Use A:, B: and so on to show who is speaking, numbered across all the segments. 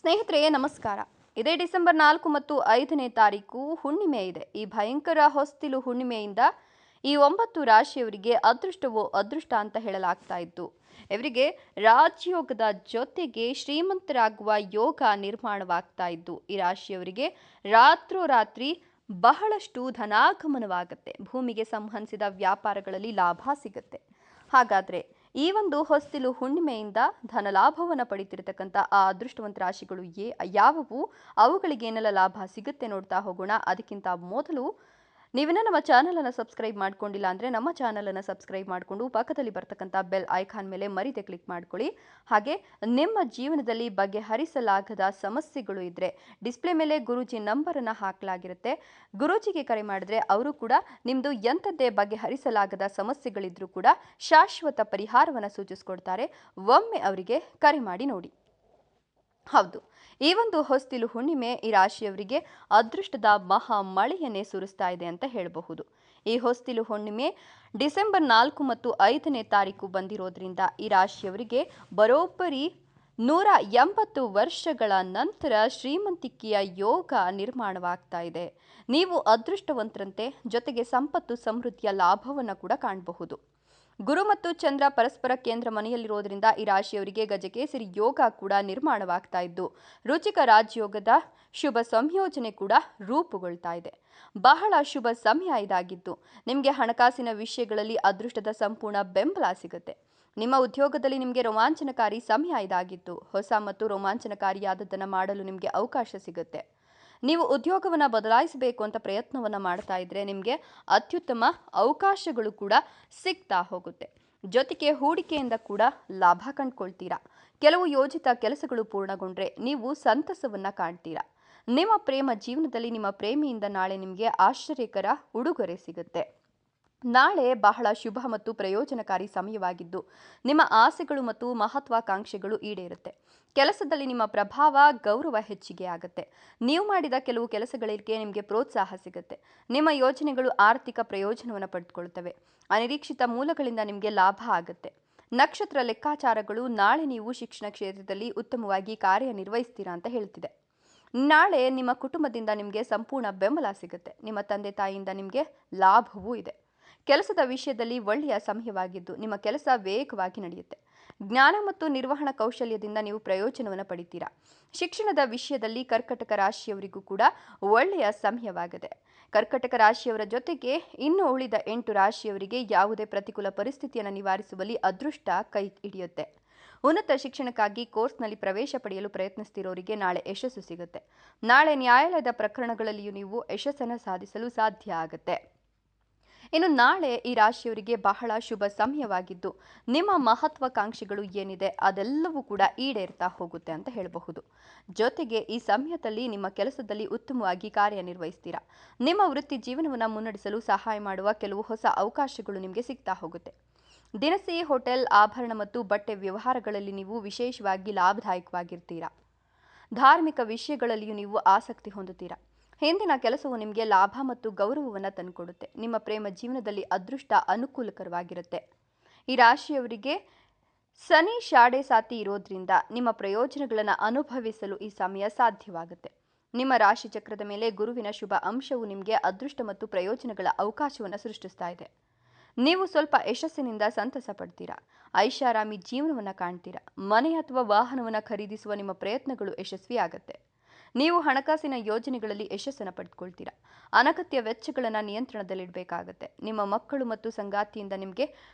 A: ಸ್ನೇಹಿತರೆ ನಮಸ್ಕಾರ. ಇದೇ ಡಿಸೆಂಬರ್ 4 ಮತ್ತು 5ನೇ ತಾರೀಕು ಹುಣ್ಣಿಮೆ ಇದೆ. ಈ ಭಯಂಕರ ಹೊಸ್ತಿಲು ಹುಣ್ಣಿಮೆಯಿಂದ ಈ 9 ರಾಶಿಯವರಿಗೆ ಅದೃಷ್ಟವೋ ಅದೃಷ್ಟ ಅಂತ ಹೇಳಲಾಗ್ತಾ ಇತ್ತು. ಇವರಿಗೆ ರಾಜಯೋಗದ ಜೊತೆಗೆ ಶ್ರೀಮಂತರಾಗುವ ಯೋಗ ನಿರ್ಮಾಣವಾಗ್ತಾ ಇದ್ದು, ಈ ರಾಶಿಯವರಿಗೆ ರಾತ್ರೋರಾತ್ರಿ ಬಹಳಷ್ಟು ಧನಾಗಮನವಾಗುತ್ತೆ. ಭೂಮಿಗೆ ಸಂಬಂಧಿಸಿದ ವ್ಯಾಪಾರಗಳಲ್ಲಿ ಲಾಭ ಸಿಗುತ್ತೆ. ಹಾಗಾದ್ರೆ ಈ ಒಂದು ಹೊಸ್ತಿಲು ಹುಣ್ಣಿಮೆಯಿಂದ ಧನಲಾಭವನ್ನು ಪಡಿತಿರತಕ್ಕಂಥ ಆ ಅದೃಷ್ಟವಂತ ರಾಶಿಗಳು ಯಾವುವು, ಅವುಗಳಿಗೆ ಏನೆಲ್ಲ ಲಾಭ ಸಿಗುತ್ತೆ ನೋಡ್ತಾ ಹೋಗೋಣ. ಅದಕ್ಕಿಂತ ಮೊದಲು ನೀವಿನ್ನ ನಮ್ಮ ಚಾನಲನ್ನು ಸಬ್ಸ್ಕ್ರೈಬ್ ಮಾಡ್ಕೊಂಡಿಲ್ಲ ಅಂದರೆ ನಮ್ಮ ಚಾನಲನ್ನು ಸಬ್ಸ್ಕ್ರೈಬ್ ಮಾಡಿಕೊಂಡು ಪಕ್ಕದಲ್ಲಿ ಬರ್ತಕ್ಕಂಥ ಬೆಲ್ ಐಕಾನ್ ಮೇಲೆ ಮರೀದೆ ಕ್ಲಿಕ್ ಮಾಡ್ಕೊಳ್ಳಿ. ಹಾಗೆ ನಿಮ್ಮ ಜೀವನದಲ್ಲಿ ಬಗೆಹರಿಸಲಾಗದ ಸಮಸ್ಯೆಗಳು ಇದ್ದರೆ ಡಿಸ್ಪ್ಲೇ ಮೇಲೆ ಗುರೂಜಿ ನಂಬರನ್ನು ಹಾಕಲಾಗಿರುತ್ತೆ. ಗುರೂಜಿಗೆ ಕರೆ ಮಾಡಿದ್ರೆ ಅವರು ಕೂಡ ನಿಮ್ಮದು ಎಂಥದ್ದೇ ಬಗೆಹರಿಸಲಾಗದ ಸಮಸ್ಯೆಗಳಿದ್ರೂ ಕೂಡ ಶಾಶ್ವತ ಪರಿಹಾರವನ್ನು ಸೂಚಿಸ್ಕೊಡ್ತಾರೆ. ಒಮ್ಮೆ ಅವರಿಗೆ ಕರೆ ಮಾಡಿ ನೋಡಿ. ಹೌದು, ಈ ಒಂದು ಹೊಸ್ತಿಲು ಹುಣ್ಣಿಮೆ ಈ ರಾಶಿಯವರಿಗೆ ಅದೃಷ್ಟದ ಮಹಾ ಮಳೆಯನ್ನೇ ಸುರಿಸ್ತಾ ಇದೆ ಅಂತ ಹೇಳಬಹುದು. ಈ ಹೊಸ್ತಿಲು ಹುಣ್ಣಿಮೆ ಡಿಸೆಂಬರ್ 4 ಮತ್ತು 5ನೇ ತಾರೀಕು ಬಂದಿರೋದ್ರಿಂದ ಈ ರಾಶಿಯವರಿಗೆ ಬರೋಬ್ಬರಿ 180 ವರ್ಷಗಳ ನಂತರ ಶ್ರೀಮಂತಿಕೆಯ ಯೋಗ ನಿರ್ಮಾಣವಾಗ್ತಾ ಇದೆ. ನೀವು ಅದೃಷ್ಟವಂತರಂತೆ, ಜೊತೆಗೆ ಸಂಪತ್ತು ಸಮೃದ್ಧಿಯ ಲಾಭವನ್ನು ಕೂಡ ಕಾಣಬಹುದು. ಗುರು ಮತ್ತು ಚಂದ್ರ ಪರಸ್ಪರ ಕೇಂದ್ರ ಮನೆಯಲ್ಲಿರೋದ್ರಿಂದ ಈ ರಾಶಿಯವರಿಗೆ ಗಜಕೇಸರಿ ಯೋಗ ಕೂಡ ನಿರ್ಮಾಣವಾಗ್ತಾ ಇದ್ದು, ರುಚಿಕ ರಾಜಯೋಗದ ಶುಭ ಸಂಯೋಜನೆ ಕೂಡ ರೂಪುಗೊಳ್ತಾ ಇದೆ. ಬಹಳ ಶುಭ ಸಮಯ ಇದಾಗಿದ್ದು, ನಿಮಗೆ ಹಣಕಾಸಿನ ವಿಷಯಗಳಲ್ಲಿ ಅದೃಷ್ಟದ ಸಂಪೂರ್ಣ ಬೆಂಬಲ ಸಿಗುತ್ತೆ. ನಿಮ್ಮ ಉದ್ಯೋಗದಲ್ಲಿ ನಿಮಗೆ ರೋಮಾಂಚನಕಾರಿ ಸಮಯ ಇದಾಗಿದ್ದು, ಹೊಸ ಮತ್ತು ರೋಮಾಂಚನಕಾರಿಯಾದದ್ದನ್ನು ಮಾಡಲು ನಿಮಗೆ ಅವಕಾಶ ಸಿಗುತ್ತೆ. ನೀವು ಉದ್ಯೋಗವನ್ನು ಬದಲಾಯಿಸಬೇಕು ಅಂತ ಪ್ರಯತ್ನವನ್ನು ಮಾಡ್ತಾ ಇದ್ರೆ ನಿಮಗೆ ಅತ್ಯುತ್ತಮ ಅವಕಾಶಗಳು ಕೂಡ ಸಿಗ್ತಾ ಹೋಗುತ್ತೆ. ಜೊತೆಗೆ ಹೂಡಿಕೆಯಿಂದ ಕೂಡ ಲಾಭ ಕಂಡುಕೊಳ್ತೀರಾ. ಕೆಲವು ಯೋಜಿತ ಕೆಲಸಗಳು ಪೂರ್ಣಗೊಂಡ್ರೆ ನೀವು ಸಂತಸವನ್ನು ಕಾಣ್ತೀರಾ. ನಿಮ್ಮ ಪ್ರೇಮ ಜೀವನದಲ್ಲಿ ನಿಮ್ಮ ಪ್ರೇಮಿಯಿಂದ ನಾಳೆ ನಿಮಗೆ ಆಶ್ಚರ್ಯಕರ ಉಡುಗೊರೆ ಸಿಗುತ್ತೆ. ನಾಳೆ ಬಹಳ ಶುಭ ಮತ್ತು ಪ್ರಯೋಜನಕಾರಿ ಸಮಯವಾಗಿದ್ದು, ನಿಮ್ಮ ಆಸೆಗಳು ಮತ್ತು ಮಹತ್ವಾಕಾಂಕ್ಷೆಗಳು ಈಡೇರುತ್ತೆ. ಕೆಲಸದಲ್ಲಿ ನಿಮ್ಮ ಪ್ರಭಾವ ಗೌರವ ಹೆಚ್ಚಿಗೆ ಆಗುತ್ತೆ. ನೀವು ಮಾಡಿದ ಕೆಲವು ಕೆಲಸಗಳಿಗೆ ನಿಮಗೆ ಪ್ರೋತ್ಸಾಹ ಸಿಗುತ್ತೆ. ನಿಮ್ಮ ಯೋಜನೆಗಳು ಆರ್ಥಿಕ ಪ್ರಯೋಜನವನ್ನು ಪಡೆದುಕೊಳ್ತವೆ. ಅನಿರೀಕ್ಷಿತ ಮೂಲಗಳಿಂದ ನಿಮಗೆ ಲಾಭ ಆಗುತ್ತೆ. ನಕ್ಷತ್ರ ಲೆಕ್ಕಾಚಾರಗಳು ನಾಳೆ ನೀವು ಶಿಕ್ಷಣ ಕ್ಷೇತ್ರದಲ್ಲಿ ಉತ್ತಮವಾಗಿ ಕಾರ್ಯನಿರ್ವಹಿಸ್ತೀರಾ ಅಂತ ಹೇಳ್ತಿದೆ. ನಾಳೆ ನಿಮ್ಮ ಕುಟುಂಬದಿಂದ ನಿಮಗೆ ಸಂಪೂರ್ಣ ಬೆಂಬಲ ಸಿಗುತ್ತೆ. ನಿಮ್ಮ ತಂದೆ ತಾಯಿಯಿಂದ ನಿಮಗೆ ಲಾಭವೂ ಇದೆ. ಕೆಲಸದ ವಿಷಯದಲ್ಲಿ ಒಳ್ಳೆಯ ಸಮಯವಾಗಿದ್ದು, ನಿಮ್ಮ ಕೆಲಸ ವೇಗವಾಗಿ ನಡೆಯುತ್ತೆ. ಜ್ಞಾನ ಮತ್ತು ನಿರ್ವಹಣಾ ಕೌಶಲ್ಯದಿಂದ ನೀವು ಪ್ರಯೋಜನವನ್ನು ಪಡಿತೀರಾ. ಶಿಕ್ಷಣದ ವಿಷಯದಲ್ಲಿ ಕರ್ಕಟಕ ರಾಶಿಯವರಿಗೂ ಕೂಡ ಒಳ್ಳೆಯ ಸಮಯವಾಗಿದೆ. ಕರ್ಕಟಕ ರಾಶಿಯವರ ಜೊತೆಗೆ ಇನ್ನು ಉಳಿದ 8 ರಾಶಿಯವರಿಗೆ ಯಾವುದೇ ಪ್ರತಿಕೂಲ ಪರಿಸ್ಥಿತಿಯನ್ನು ನಿವಾರಿಸುವಲ್ಲಿ ಅದೃಷ್ಟ ಕೈ ಹಿಡಿಯುತ್ತೆ. ಉನ್ನತ ಶಿಕ್ಷಣಕ್ಕಾಗಿ ಕೋರ್ಸ್ನಲ್ಲಿ ಪ್ರವೇಶ ಪಡೆಯಲು ಪ್ರಯತ್ನಿಸ್ತಿರೋರಿಗೆ ನಾಳೆ ಯಶಸ್ಸು ಸಿಗುತ್ತೆ. ನಾಳೆ ನ್ಯಾಯಾಲಯದ ಪ್ರಕರಣಗಳಲ್ಲಿಯೂ ನೀವು ಯಶಸ್ಸನ್ನು ಸಾಧಿಸಲು ಸಾಧ್ಯ ಆಗುತ್ತೆ. ಇನ್ನು ನಾಳೆ ಈ ರಾಶಿಯವರಿಗೆ ಬಹಳ ಶುಭ ಸಮಯವಾಗಿದ್ದು, ನಿಮ್ಮ ಮಹತ್ವಾಕಾಂಕ್ಷೆಗಳು ಏನಿದೆ ಅದೆಲ್ಲವೂ ಕೂಡ ಈಡೇರ್ತಾ ಹೋಗುತ್ತೆ ಅಂತ ಹೇಳಬಹುದು. ಜೊತೆಗೆ ಈ ಸಮಯದಲ್ಲಿ ನಿಮ್ಮ ಕೆಲಸದಲ್ಲಿ ಉತ್ತಮವಾಗಿ ಕಾರ್ಯನಿರ್ವಹಿಸ್ತೀರಾ. ನಿಮ್ಮ ವೃತ್ತಿ ಜೀವನವನ್ನು ಮುನ್ನಡೆಸಲು ಸಹಾಯ ಮಾಡುವ ಕೆಲವು ಹೊಸ ಅವಕಾಶಗಳು ನಿಮಗೆ ಸಿಗ್ತಾ ಹೋಗುತ್ತೆ. ದಿನಸಿ, ಹೋಟೆಲ್, ಆಭರಣ ಮತ್ತು ಬಟ್ಟೆ ವ್ಯವಹಾರಗಳಲ್ಲಿ ನೀವು ವಿಶೇಷವಾಗಿ ಲಾಭದಾಯಕವಾಗಿರ್ತೀರಾ. ಧಾರ್ಮಿಕ ವಿಷಯಗಳಲ್ಲಿಯೂ ನೀವು ಆಸಕ್ತಿ ಹೊಂದುತ್ತೀರಾ. ಹಿಂದಿನ ಕೆಲಸವು ನಿಮಗೆ ಲಾಭ ಮತ್ತು ಗೌರವವನ್ನು ತಂದುಕೊಡುತ್ತೆ. ನಿಮ್ಮ ಪ್ರೇಮ ಜೀವನದಲ್ಲಿ ಅದೃಷ್ಟ ಅನುಕೂಲಕರವಾಗಿರುತ್ತೆ. ಈ ರಾಶಿಯವರಿಗೆ ಶನಿ ಶಾಡೆ ಸಾತಿ ಇರೋದ್ರಿಂದ ನಿಮ್ಮ ಪ್ರಯೋಜನಗಳನ್ನು ಅನುಭವಿಸಲು ಈ ಸಮಯ ಸಾಧ್ಯವಾಗುತ್ತೆ. ನಿಮ್ಮ ರಾಶಿ ಚಕ್ರದ ಮೇಲೆ ಗುರುವಿನ ಶುಭ ಅಂಶವು ನಿಮಗೆ ಅದೃಷ್ಟ ಮತ್ತು ಪ್ರಯೋಜನಗಳ ಅವಕಾಶವನ್ನು ಸೃಷ್ಟಿಸ್ತಾ ಇದೆ. ನೀವು ಸ್ವಲ್ಪ ಯಶಸ್ಸಿನಿಂದ ಸಂತಸ ಪಡ್ತೀರಾ. ಐಷಾರಾಮಿ ಜೀವನವನ್ನು ಕಾಣ್ತೀರಾ. ಮನೆ ಅಥವಾ ವಾಹನವನ್ನು ಖರೀದಿಸುವ ನಿಮ್ಮ ಪ್ರಯತ್ನಗಳು ಯಶಸ್ವಿಯಾಗುತ್ತೆ. ನೀವು ಹಣಕಾಸಿನ ಯೋಜನೆಗಳಲ್ಲಿ ಯಶಸ್ಸನ್ನು ಪಡೆದುಕೊಳ್ತೀರಾ. ಅನಗತ್ಯ ವೆಚ್ಚಗಳನ್ನು ನಿಯಂತ್ರಣದಲ್ಲಿಡಬೇಕಾಗತ್ತೆ. ನಿಮ್ಮ ಮಕ್ಕಳು ಮತ್ತು ಸಂಗಾತಿಯಿಂದ ನಿಮಗೆ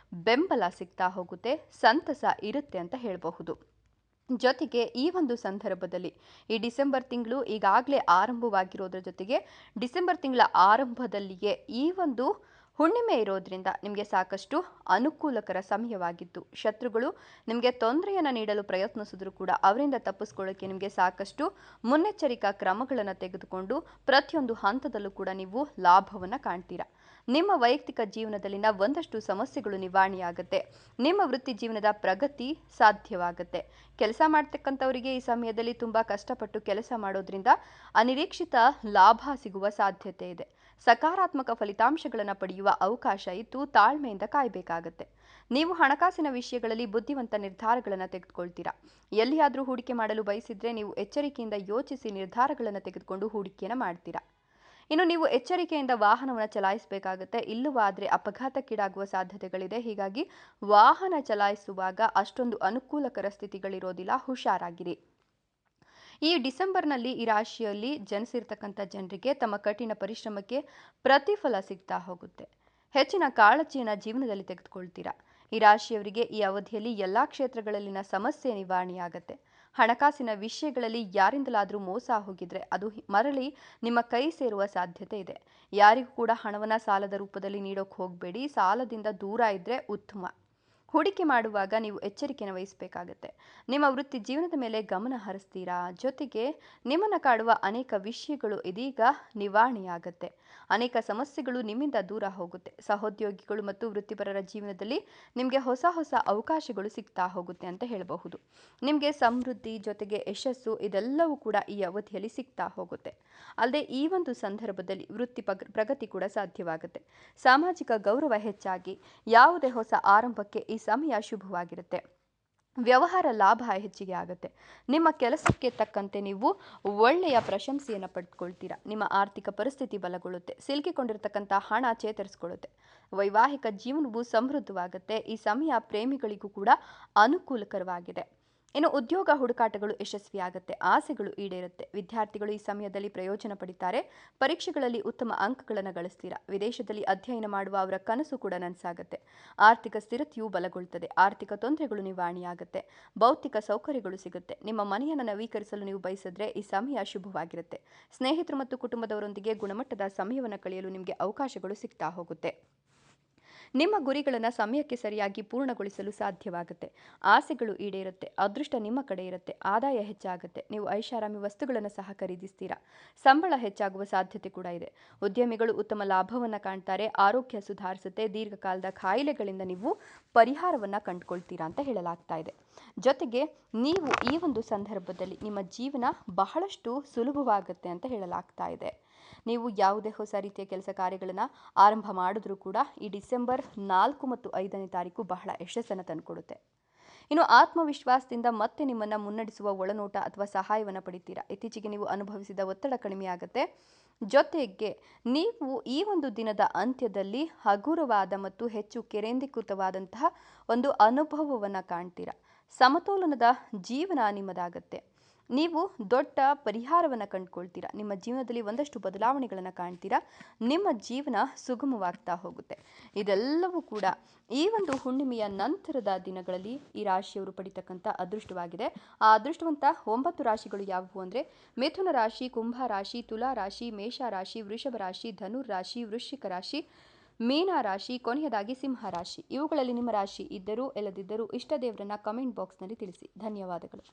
A: ಬೆಂಬಲ ಸಿಗ್ತಾ ಹೋಗುತ್ತೆ. ಸಂತಸ ಇರುತ್ತೆ ಅಂತ ಹೇಳಬಹುದು. ಜೊತೆಗೆ ಈ ಒಂದು ಸಂದರ್ಭದಲ್ಲಿ ಈ ಡಿಸೆಂಬರ್ ತಿಂಗಳು ಈಗಾಗಲೇ ಆರಂಭವಾಗಿರೋದ್ರ ಜೊತೆಗೆ ಡಿಸೆಂಬರ್ ತಿಂಗಳ ಆರಂಭದಲ್ಲಿಯೇ ಈ ಒಂದು ಹುಣ್ಣಿಮೆ ಇರೋದ್ರಿಂದ ನಿಮಗೆ ಸಾಕಷ್ಟು ಅನುಕೂಲಕರ ಸಮಯವಾಗಿದ್ದು, ಶತ್ರುಗಳು ನಿಮಗೆ ತೊಂದರೆಯನ್ನು ನೀಡಲು ಪ್ರಯತ್ನಿಸಿದ್ರು ಕೂಡ ಅವರಿಂದ ತಪ್ಪಿಸ್ಕೊಳ್ಳೋಕ್ಕೆ ನಿಮಗೆ ಸಾಕಷ್ಟು ಮುನ್ನೆಚ್ಚರಿಕಾ ಕ್ರಮಗಳನ್ನು ತೆಗೆದುಕೊಂಡು ಪ್ರತಿಯೊಂದು ಹಂತದಲ್ಲೂ ಕೂಡ ನೀವು ಲಾಭವನ್ನು ಕಾಣ್ತೀರಾ. ನಿಮ್ಮ ವೈಯಕ್ತಿಕ ಜೀವನದಲ್ಲಿನ ಒಂದಷ್ಟು ಸಮಸ್ಯೆಗಳು ನಿವಾರಣೆಯಾಗುತ್ತೆ. ನಿಮ್ಮ ವೃತ್ತಿ ಜೀವನದ ಪ್ರಗತಿ ಸಾಧ್ಯವಾಗುತ್ತೆ. ಕೆಲಸ ಮಾಡ್ತಕ್ಕಂಥವರಿಗೆ ಈ ಸಮಯದಲ್ಲಿ ತುಂಬ ಕಷ್ಟಪಟ್ಟು ಕೆಲಸ ಮಾಡೋದ್ರಿಂದ ಅನಿರೀಕ್ಷಿತ ಲಾಭ ಸಿಗುವ ಸಾಧ್ಯತೆ ಇದೆ. ಸಕಾರಾತ್ಮಕ ಫಲಿತಾಂಶಗಳನ್ನು ಪಡೆಯುವ ಅವಕಾಶ ಇದ್ದು ತಾಳ್ಮೆಯಿಂದ ಕಾಯಬೇಕಾಗತ್ತೆ. ನೀವು ಹಣಕಾಸಿನ ವಿಷಯಗಳಲ್ಲಿ ಬುದ್ಧಿವಂತ ನಿರ್ಧಾರಗಳನ್ನು ತೆಗೆದುಕೊಳ್ತೀರಾ. ಎಲ್ಲಿಯಾದರೂ ಹೂಡಿಕೆ ಮಾಡಲು ಬಯಸಿದ್ರೆ ನೀವು ಎಚ್ಚರಿಕೆಯಿಂದ ಯೋಚಿಸಿ ನಿರ್ಧಾರಗಳನ್ನು ತೆಗೆದುಕೊಂಡು ಹೂಡಿಕೆಯನ್ನು ಮಾಡ್ತೀರಾ. ಇನ್ನು ನೀವು ಎಚ್ಚರಿಕೆಯಿಂದ ವಾಹನವನ್ನು ಚಲಾಯಿಸಬೇಕಾಗುತ್ತೆ. ಇಲ್ಲವಾದರೆ ಅಪಘಾತಕ್ಕೀಡಾಗುವ ಸಾಧ್ಯತೆಗಳಿದೆ. ಹೀಗಾಗಿ ವಾಹನ ಚಲಾಯಿಸುವಾಗ ಅಷ್ಟೊಂದು ಅನುಕೂಲಕರ ಸ್ಥಿತಿಗಳಿರೋದಿಲ್ಲ, ಹುಷಾರಾಗಿರಿ. ಈ ಡಿಸೆಂಬರ್ನಲ್ಲಿ ಈ ರಾಶಿಯಲ್ಲಿ ಜನಿಸಿರ್ತಕ್ಕಂಥ ಜನರಿಗೆ ತಮ್ಮ ಕಠಿಣ ಪರಿಶ್ರಮಕ್ಕೆ ಪ್ರತಿಫಲ ಸಿಗ್ತಾ ಹೋಗುತ್ತೆ. ಹೆಚ್ಚಿನ ಕಾಳಜಿಯನ್ನು ಜೀವನದಲ್ಲಿ ತೆಗೆದುಕೊಳ್ತೀರಾ. ಈ ರಾಶಿಯವರಿಗೆ ಈ ಅವಧಿಯಲ್ಲಿ ಎಲ್ಲ ಕ್ಷೇತ್ರಗಳಲ್ಲಿನ ಸಮಸ್ಯೆ ನಿವಾರಣೆಯಾಗತ್ತೆ. ಹಣಕಾಸಿನ ವಿಷಯಗಳಲ್ಲಿ ಯಾರಿಂದಲಾದರೂ ಮೋಸ ಹೋಗಿದ್ರೆ ಅದು ಮರಳಿ ನಿಮ್ಮ ಕೈ ಸೇರುವ ಸಾಧ್ಯತೆ ಇದೆ. ಯಾರಿಗೂ ಕೂಡ ಹಣವನ್ನು ಸಾಲದ ರೂಪದಲ್ಲಿ ನೀಡೋಕೆ ಹೋಗಬೇಡಿ. ಸಾಲದಿಂದ ದೂರ ಇದ್ದರೆ ಉತ್ತಮ. ಹೂಡಿಕೆ ಮಾಡುವಾಗ ನೀವು ಎಚ್ಚರಿಕೆಯನ್ನು ವಹಿಸಬೇಕಾಗತ್ತೆ. ನಿಮ್ಮ ವೃತ್ತಿ ಜೀವನದ ಮೇಲೆ ಗಮನ ಹರಿಸ್ತೀರಾ. ಜೊತೆಗೆ ನಿಮ್ಮನ್ನು ಕಾಡುವ ಅನೇಕ ವಿಷಯಗಳು ಇದೀಗ ನಿವಾರಣೆಯಾಗತ್ತೆ. ಅನೇಕ ಸಮಸ್ಯೆಗಳು ನಿಮ್ಮಿಂದ ದೂರ ಹೋಗುತ್ತೆ. ಸಹೋದ್ಯೋಗಿಗಳು ಮತ್ತು ವೃತ್ತಿಪರರ ಜೀವನದಲ್ಲಿ ನಿಮಗೆ ಹೊಸ ಹೊಸ ಅವಕಾಶಗಳು ಸಿಗ್ತಾ ಹೋಗುತ್ತೆ ಅಂತ ಹೇಳಬಹುದು. ನಿಮಗೆ ಸಮೃದ್ಧಿ ಜೊತೆಗೆ ಯಶಸ್ಸು ಇದೆಲ್ಲವೂ ಕೂಡ ಈ ಅವಧಿಯಲ್ಲಿ ಸಿಗ್ತಾ ಹೋಗುತ್ತೆ. ಅಲ್ಲದೆ ಈ ಒಂದು ಸಂದರ್ಭದಲ್ಲಿ ವೃತ್ತಿ ಪ್ರಗತಿ ಕೂಡ ಸಾಧ್ಯವಾಗುತ್ತೆ. ಸಾಮಾಜಿಕ ಗೌರವ ಹೆಚ್ಚಾಗಿ ಯಾವುದೇ ಹೊಸ ಆರಂಭಕ್ಕೆ ಈ ಸಮಯ ಶುಭವಾಗಿರುತ್ತೆ. ವ್ಯವಹಾರ ಲಾಭ ಹೆಚ್ಚಿಗೆ ಆಗುತ್ತೆ. ನಿಮ್ಮ ಕೆಲಸಕ್ಕೆ ತಕ್ಕಂತೆ ನೀವು ಒಳ್ಳೆಯ ಪ್ರಶಂಸೆಯನ್ನು ಪಡೆದುಕೊಳ್ತೀರಾ. ನಿಮ್ಮ ಆರ್ಥಿಕ ಪರಿಸ್ಥಿತಿ ಬಲಗೊಳ್ಳುತ್ತೆ. ಸಿಲುಕಿಕೊಂಡಿರ್ತಕ್ಕಂಥ ಹಣ ಚೇತರಿಸಿಕೊಳ್ಳುತ್ತೆ. ವೈವಾಹಿಕ ಜೀವನವು ಸಮೃದ್ಧವಾಗುತ್ತೆ. ಈ ಸಮಯ ಪ್ರೇಮಿಗಳಿಗೂ ಕೂಡ ಅನುಕೂಲಕರವಾಗಿದೆ. ಇನ್ನು ಉದ್ಯೋಗ ಹುಡುಕಾಟಗಳು ಯಶಸ್ವಿಯಾಗುತ್ತೆ. ಆಸೆಗಳು ಈಡೇರುತ್ತೆ. ವಿದ್ಯಾರ್ಥಿಗಳು ಈ ಸಮಯದಲ್ಲಿ ಪ್ರಯೋಜನ ಪಡಿತಾರೆ. ಪರೀಕ್ಷೆಗಳಲ್ಲಿ ಉತ್ತಮ ಅಂಕಗಳನ್ನು ಗಳಿಸ್ತೀರಾ. ವಿದೇಶದಲ್ಲಿ ಅಧ್ಯಯನ ಮಾಡುವ ಅವರ ಕನಸು ಕೂಡ ನನಸಾಗುತ್ತೆ. ಆರ್ಥಿಕ ಸ್ಥಿರತೆಯು ಬಲಗೊಳ್ಳುತ್ತದೆ. ಆರ್ಥಿಕ ತೊಂದರೆಗಳು ನಿವಾರಣೆಯಾಗುತ್ತೆ. ಭೌತಿಕ ಸೌಕರ್ಯಗಳು ಸಿಗುತ್ತೆ. ನಿಮ್ಮ ಮನೆಯನ್ನು ನವೀಕರಿಸಲು ನೀವು ಬಯಸಿದ್ರೆ ಈ ಸಮಯ ಶುಭವಾಗಿರುತ್ತೆ. ಸ್ನೇಹಿತರು ಮತ್ತು ಕುಟುಂಬದವರೊಂದಿಗೆ ಗುಣಮಟ್ಟದ ಸಮಯವನ್ನು ಕಳೆಯಲು ನಿಮಗೆ ಅವಕಾಶಗಳು ಸಿಗ್ತಾ ಹೋಗುತ್ತೆ. ನಿಮ್ಮ ಗುರಿಗಳನ್ನು ಸಮಯಕ್ಕೆ ಸರಿಯಾಗಿ ಪೂರ್ಣಗೊಳಿಸಲು ಸಾಧ್ಯವಾಗುತ್ತೆ. ಆಸೆಗಳು ಈಡೇರುತ್ತೆ. ಅದೃಷ್ಟ ನಿಮ್ಮ ಕಡೆ ಇರುತ್ತೆ. ಆದಾಯ ಹೆಚ್ಚಾಗುತ್ತೆ. ನೀವು ಐಷಾರಾಮಿ ವಸ್ತುಗಳನ್ನು ಸಹ ಖರೀದಿಸ್ತೀರಾ. ಸಂಬಳ ಹೆಚ್ಚಾಗುವ ಸಾಧ್ಯತೆ ಕೂಡ ಇದೆ. ಉದ್ಯಮಿಗಳು ಉತ್ತಮ ಲಾಭವನ್ನು ಕಾಣ್ತಾರೆ. ಆರೋಗ್ಯ ಸುಧಾರಿಸುತ್ತೆ. ದೀರ್ಘಕಾಲದ ಕಾಯಿಲೆಗಳಿಂದ ನೀವು ಪರಿಹಾರವನ್ನು ಕಂಡುಕೊಳ್ತೀರಾ ಅಂತ ಹೇಳಲಾಗ್ತಾ ಇದೆ. ಜೊತೆಗೆ ನೀವು ಈ ಒಂದು ಸಂದರ್ಭದಲ್ಲಿ ನಿಮ್ಮ ಜೀವನ ಬಹಳಷ್ಟು ಸುಲಭವಾಗುತ್ತೆ ಅಂತ ಹೇಳಲಾಗ್ತಾ ಇದೆ. ನೀವು ಯಾವುದೇ ಹೊಸ ರೀತಿಯ ಕೆಲಸ ಕಾರ್ಯಗಳನ್ನು ಆರಂಭ ಮಾಡಿದ್ರೂ ಕೂಡ ಈ ಡಿಸೆಂಬರ್ 4 ಮತ್ತು 5ನೇ ತಾರೀಕು ಬಹಳ ಯಶಸ್ಸನ್ನು ತಂದುಕೊಡುತ್ತೆ. ಇನ್ನು ಆತ್ಮವಿಶ್ವಾಸದಿಂದ ಮತ್ತೆ ನಿಮ್ಮನ್ನು ಮುನ್ನಡೆಸುವ ಒಳನೋಟ ಅಥವಾ ಸಹಾಯವನ್ನು ಪಡಿತೀರಾ. ಇತ್ತೀಚೆಗೆ ನೀವು ಅನುಭವಿಸಿದ ಒತ್ತಡ ಕಡಿಮೆಯಾಗುತ್ತೆ. ಜೊತೆಗೆ ನೀವು ಈ ಒಂದು ದಿನದ ಅಂತ್ಯದಲ್ಲಿ ಹಗುರವಾದ ಮತ್ತು ಹೆಚ್ಚು ಕೇಂದ್ರೀಕೃತವಾದಂತಹ ಒಂದು ಅನುಭವವನ್ನು ಕಾಣ್ತೀರಾ. ಸಮತೋಲನದ ಜೀವನ ನಿಮ್ಮದಾಗತ್ತೆ. ನೀವು ದೊಡ್ಡ ಪರಿಹಾರವನ್ನು ಕಂಡುಕೊಳ್ತೀರಾ. ನಿಮ್ಮ ಜೀವನದಲ್ಲಿ ಒಂದಷ್ಟು ಬದಲಾವಣೆಗಳನ್ನು ಕಾಣ್ತೀರಾ. ನಿಮ್ಮ ಜೀವನ ಸುಗಮವಾಗ್ತಾ ಹೋಗುತ್ತೆ. ಇದೆಲ್ಲವೂ ಕೂಡ ಈ ಒಂದು ಹುಣ್ಣಿಮೆಯ ನಂತರದ ದಿನಗಳಲ್ಲಿ ಈ ರಾಶಿಯವರು ಪಡಿತಕ್ಕಂಥ ಅದೃಷ್ಟವಾಗಿದೆ. ಆ ಅದೃಷ್ಟವಂತ 9 ರಾಶಿಗಳು ಯಾವುವು ಅಂದರೆ ಮಿಥುನ ರಾಶಿ, ಕುಂಭ ರಾಶಿ, ತುಲಾ ರಾಶಿ, ಮೇಷ ರಾಶಿ, ವೃಷಭ ರಾಶಿ, ಧನುರ್ ರಾಶಿ, ವೃಶ್ಚಿಕ ರಾಶಿ, ಮೀನ ರಾಶಿ, ಕೊನೆಯದಾಗಿ ಸಿಂಹ ರಾಶಿ. ಇವುಗಳಲ್ಲಿ ನಿಮ್ಮ ರಾಶಿ ಇದ್ದರೂ ಇಲ್ಲದಿದ್ದರೂ ಇಷ್ಟ ದೇವರನ್ನ ಕಮೆಂಟ್ ಬಾಕ್ಸ್ನಲ್ಲಿ ತಿಳಿಸಿ. ಧನ್ಯವಾದಗಳು.